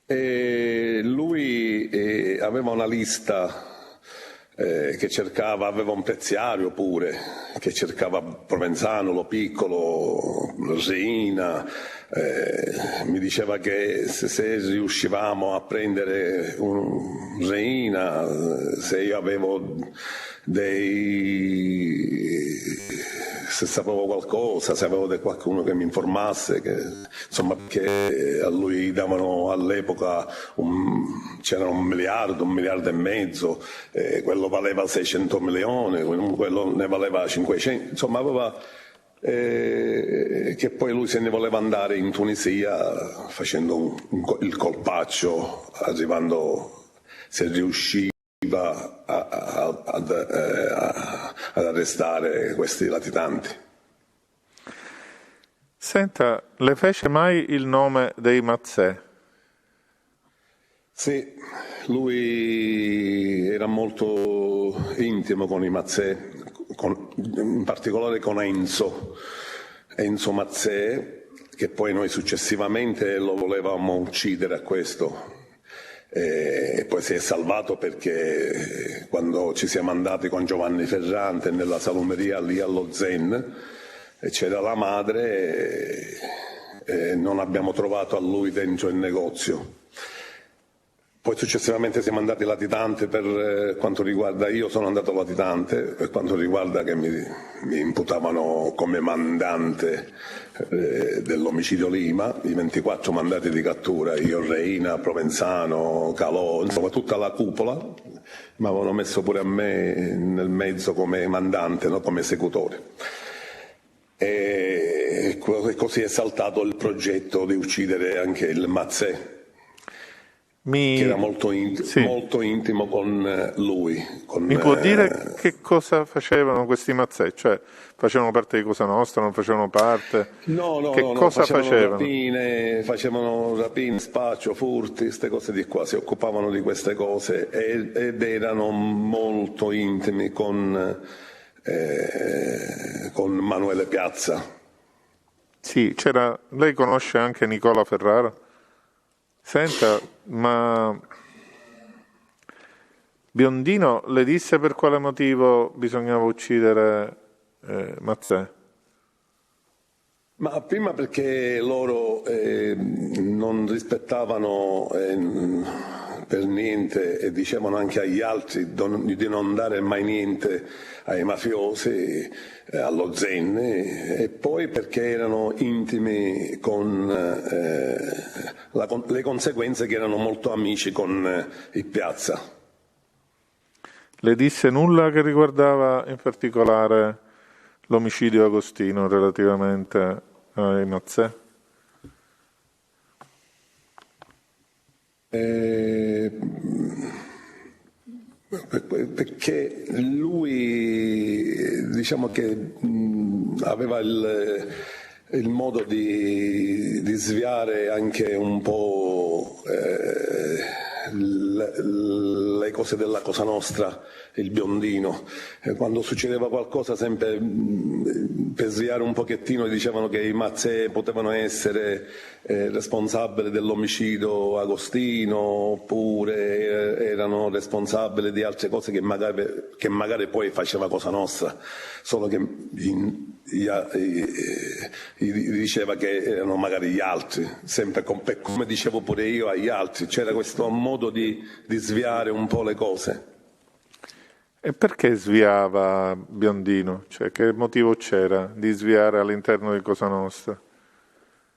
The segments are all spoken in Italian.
E lui aveva una lista che cercava, aveva un preziario pure, che cercava Provenzano, Lo Piccolo, Reina. Mi diceva che se riuscivamo a prendere un Reina, se io avevo se sapevo qualcosa, se avevo qualcuno che mi informasse, insomma, perché a lui davano all'epoca c'era 1 miliardo e mezzo, quello valeva 600 milioni, quello ne valeva 500, insomma aveva che poi lui se ne voleva andare in Tunisia facendo il colpaccio, arrivando, se riusciva ad arrestare questi latitanti. Senta, le fece mai il nome dei Mazzè? Sì, lui era molto intimo con i Mazzè, in particolare con Enzo Mazzè, che poi noi successivamente lo volevamo uccidere a questo. E poi si è salvato perché quando ci siamo andati con Giovanni Ferrante nella salumeria lì allo Zen, c'era la madre e non abbiamo trovato a lui dentro il negozio. Poi successivamente siamo andati latitante per quanto riguarda, io sono andato latitante per quanto riguarda che mi imputavano come mandante dell'omicidio Lima, i 24 mandati di cattura, io, Reina, Provenzano, Calò, insomma tutta la cupola, mi avevano messo pure a me nel mezzo come mandante, no? Come esecutore. E così è saltato il progetto di uccidere anche il Mazzè, che era molto intimo con lui. Mi può dire che cosa facevano questi Mazzè? Cioè, facevano parte di Cosa Nostra, non facevano parte? No, cosa facevano? Facevano rapine, spaccio, furti, queste cose di qua, si occupavano di queste cose ed erano molto intimi con Manuele Piazza. Sì, lei conosce anche Nicola Ferrara? Senta, ma Biondino le disse per quale motivo bisognava uccidere Mazzè? Ma prima perché loro non rispettavano per niente e dicevano anche agli altri di non dare mai niente ai mafiosi, allo Zen, e poi perché erano intimi con le conseguenze, che erano molto amici con il Piazza. Le disse nulla che riguardava in particolare l'omicidio Agostino relativamente ai Mazzè? Perché lui, diciamo che aveva il modo di sviare anche un po' le cose della Cosa Nostra, il Biondino. Quando succedeva qualcosa, sempre per sviare un pochettino, dicevano che i Mazzè potevano essere responsabili dell'omicidio Agostino, oppure erano responsabili di altre cose che magari poi faceva Cosa Nostra, solo che diceva che erano magari gli altri, sempre come dicevo pure io agli altri. C'era questo modo di sviare un po' le cose. E perché sviava Biondino? Cioè, che motivo c'era di sviare all'interno di Cosa Nostra?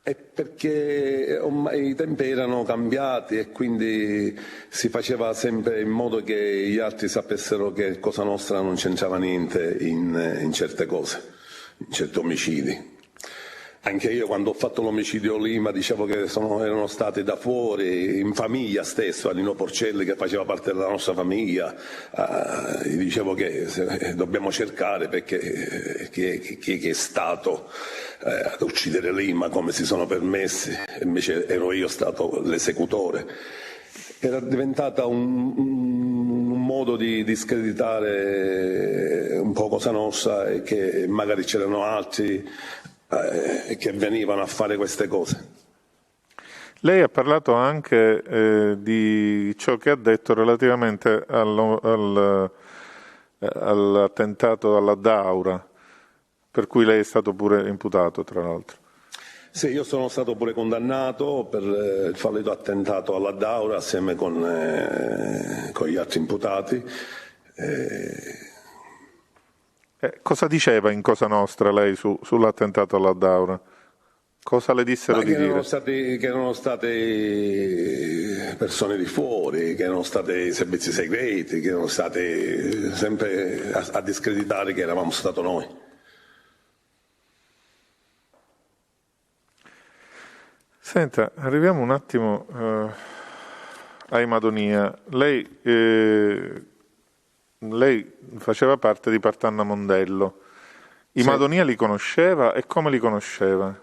È perché ormai i tempi erano cambiati e quindi si faceva sempre in modo che gli altri sapessero che Cosa Nostra non c'entrava niente in certe cose, in certi omicidi. Anche io, quando ho fatto l'omicidio Lima, dicevo che erano stati da fuori, in famiglia stesso, a Nino Porcelli, che faceva parte della nostra famiglia, gli dicevo che dobbiamo cercare perché chi è stato ad uccidere Lima, come si sono permessi, invece ero io stato l'esecutore. Era diventata un modo di discreditare un po' Cosa Nostra, e che magari c'erano altri che venivano a fare queste cose. Lei ha parlato anche di ciò che ha detto relativamente all'attentato alla Daura, per cui lei è stato pure imputato, tra l'altro. Sì, io sono stato pure condannato per il fallito attentato alla Daura assieme con gli altri imputati. Cosa diceva in Cosa Nostra lei sull'attentato alla Daura? Cosa le dissero di dire? Che erano state persone di fuori, che erano stati servizi segreti, che erano stati sempre a discreditare che eravamo stato noi. Senta, arriviamo un attimo ai Madonia. Lei faceva parte di Partanna Mondello. I Sì. Madonia li conosceva e come li conosceva?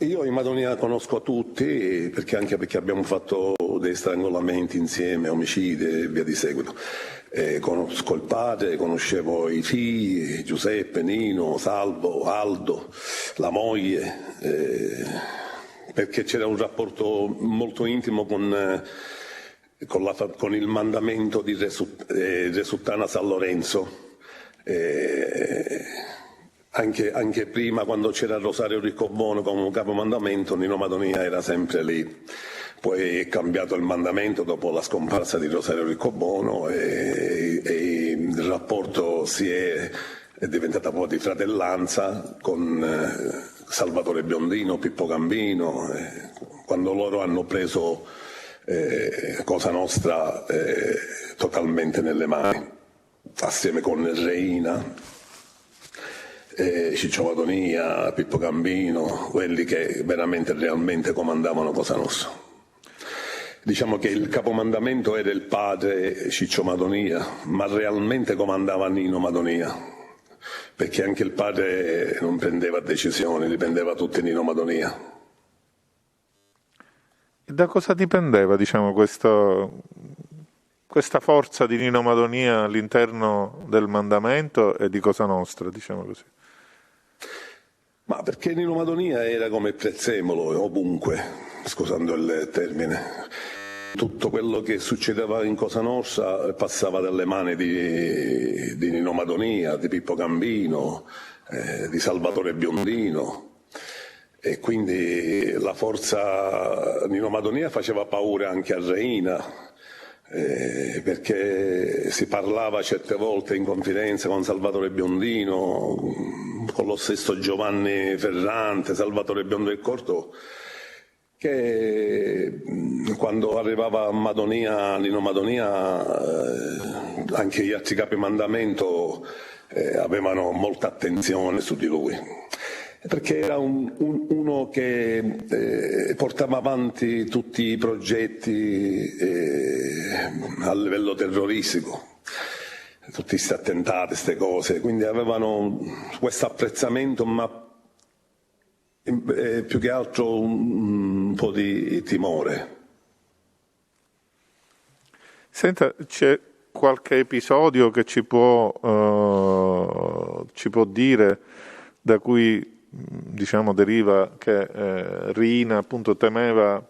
Io in Madonia conosco tutti, anche perché abbiamo fatto dei strangolamenti insieme, omicidi e via di seguito. Conosco il padre, conoscevo i figli, Giuseppe, Nino, Salvo, Aldo, la moglie, perché c'era un rapporto molto intimo con il mandamento di Resuttana San Lorenzo. Anche prima, quando c'era Rosario Riccobono come capomandamento, Nino Madonia era sempre lì. Poi è cambiato il mandamento dopo la scomparsa di Rosario Riccobono e il rapporto è diventato un po' di fratellanza con Salvatore Biondino, Pippo Gambino. Quando loro hanno preso Cosa Nostra totalmente nelle mani, assieme con Reina, Ciccio Madonia, Pippo Gambino, quelli che veramente realmente comandavano Cosa Nostra. Diciamo che il capomandamento era il padre Ciccio Madonia, ma realmente comandava Nino Madonia, perché anche il padre non prendeva decisioni, li prendeva tutti Nino Madonia. E da cosa dipendeva, diciamo, questa forza di Nino Madonia all'interno del mandamento e di Cosa Nostra, diciamo così? Ma perché Nino Madonia era come prezzemolo ovunque, scusando il termine. Tutto quello che succedeva in Cosa Nostra passava dalle mani di Nino Madonia, di Pippo Gambino, di Salvatore Biondino. E quindi la forza Nino Madonia faceva paura anche a Reina, perché si parlava certe volte in confidenza con Salvatore Biondino, con lo stesso Giovanni Ferrante, Salvatore Biondo del Corto, che quando arrivava Nino Madonia, anche gli altri capi mandamento avevano molta attenzione su di lui, perché era uno che portava avanti tutti i progetti a livello terroristico, tutti questi attentati, queste cose, quindi avevano questo apprezzamento, ma più che altro un po' di timore. Senta, c'è qualche episodio che ci può dire, da cui diciamo deriva che Riina appunto temeva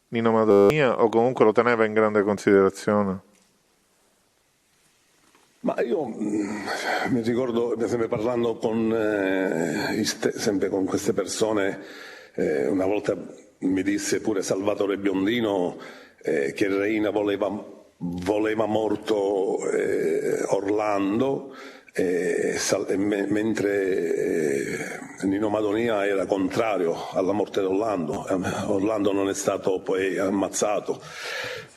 Nino Madonia o comunque lo teneva in grande considerazione? Ma io mi ricordo, sempre parlando sempre con queste persone, una volta mi disse pure Salvatore Biondino che Reina voleva morto Orlando, mentre Nino Madonia era contrario alla morte di Orlando. Orlando non è stato poi ammazzato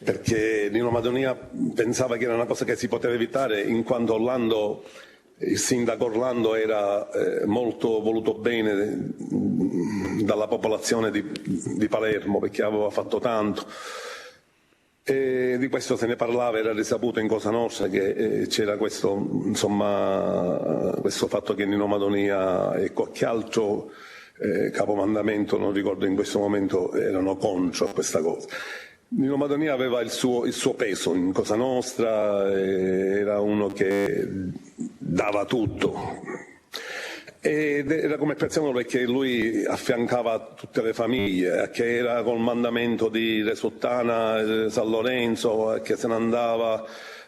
perché Nino Madonia pensava che era una cosa che si poteva evitare, in quanto il sindaco Orlando era molto voluto bene dalla popolazione di Palermo, perché aveva fatto tanto. E di questo se ne parlava, era risaputo in Cosa Nostra che c'era questo fatto che Nino Madonia e qualche altro capomandamento, non ricordo in questo momento, erano contro questa cosa. Nino Madonia aveva il suo peso in Cosa Nostra, era uno che dava tutto. ed era come Prezzemolo perché lui affiancava tutte le famiglie, che era col mandamento di Re Sottana, San Lorenzo, che se ne andava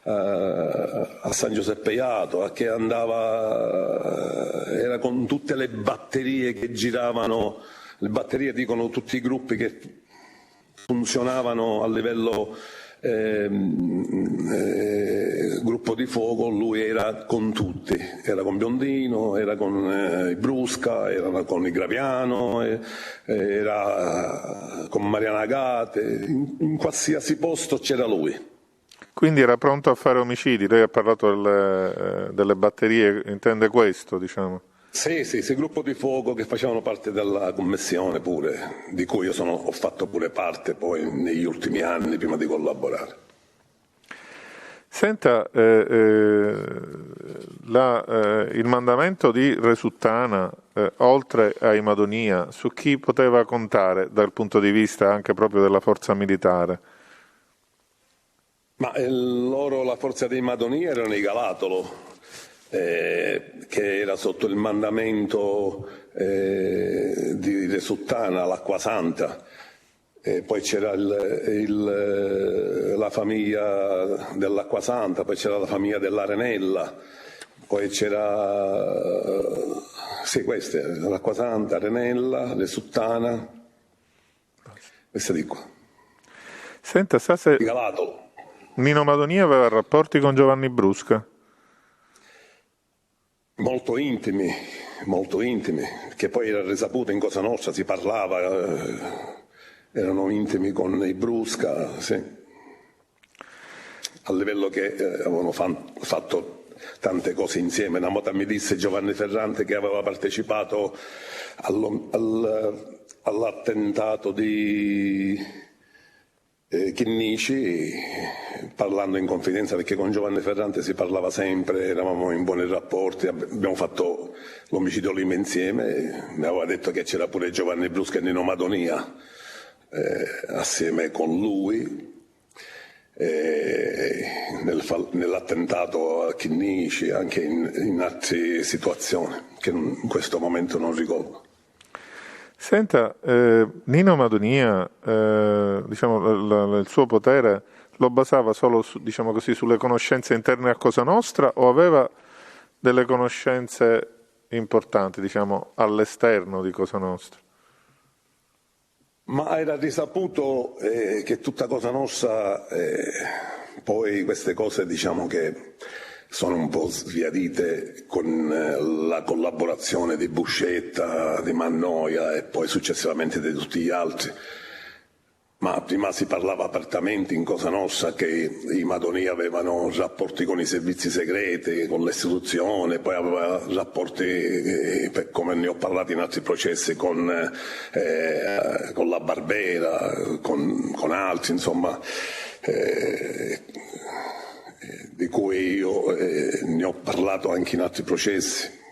a San Giuseppe Iato, che andava, era con tutte le batterie che giravano, le batterie dicono tutti i gruppi che funzionavano a livello gruppo di fuoco, lui era con tutti, era con Biondino, era con i Brusca, era con i Graviano, era con Mariana Agate, in qualsiasi posto c'era lui. Quindi era pronto a fare omicidi, lei ha parlato delle batterie, intende questo, diciamo? Sì, gruppo di fuoco che facevano parte della commissione pure, di cui io ho fatto pure parte poi negli ultimi anni prima di collaborare. Senta, il mandamento di Re Suttana, oltre ai Madonia, su chi poteva contare dal punto di vista anche proprio della forza militare? Ma la forza dei Madonia erano i Galatolo, che era sotto il mandamento di Re Suttana, l'Acquasanta, poi c'era la famiglia dell'Acquasanta, poi c'era la famiglia dell'Arenella, poi c'era queste, l'Acquasanta, Arenella, Re Suttana, queste di qua. Senta, sa se Galatolo. Nino Madonia aveva rapporti con Giovanni Brusca? Molto intimi, che poi era risaputo in Cosa Nostra, si parlava, erano intimi con i Brusca, sì. A livello che avevano fatto tante cose insieme. Una volta mi disse Giovanni Ferrante che aveva partecipato all'attentato di Chinnici, parlando in confidenza, perché con Giovanni Ferrante si parlava sempre, eravamo in buoni rapporti, abbiamo fatto l'omicidio Lima insieme, mi aveva detto che c'era pure Giovanni Brusca e Nino Madonia assieme con lui nell'attentato a Chinnici, anche in altre situazioni che in questo momento non ricordo. Senta, Nino Madonia, diciamo, il suo potere lo basava solo diciamo così, sulle conoscenze interne a Cosa Nostra, o aveva delle conoscenze importanti, diciamo, all'esterno di Cosa Nostra? Ma era risaputo che tutta Cosa Nostra, poi queste cose diciamo che sono un po' sviadite con la collaborazione di Buscetta, di Mannoia e poi successivamente di tutti gli altri. Ma prima si parlava apertamente in Cosa Nostra che i Madonia avevano rapporti con i servizi segreti, con l'istituzione, poi aveva rapporti, come ne ho parlato in altri processi, con la Barbera, con altri, insomma, di cui io ne ho parlato anche in altri processi.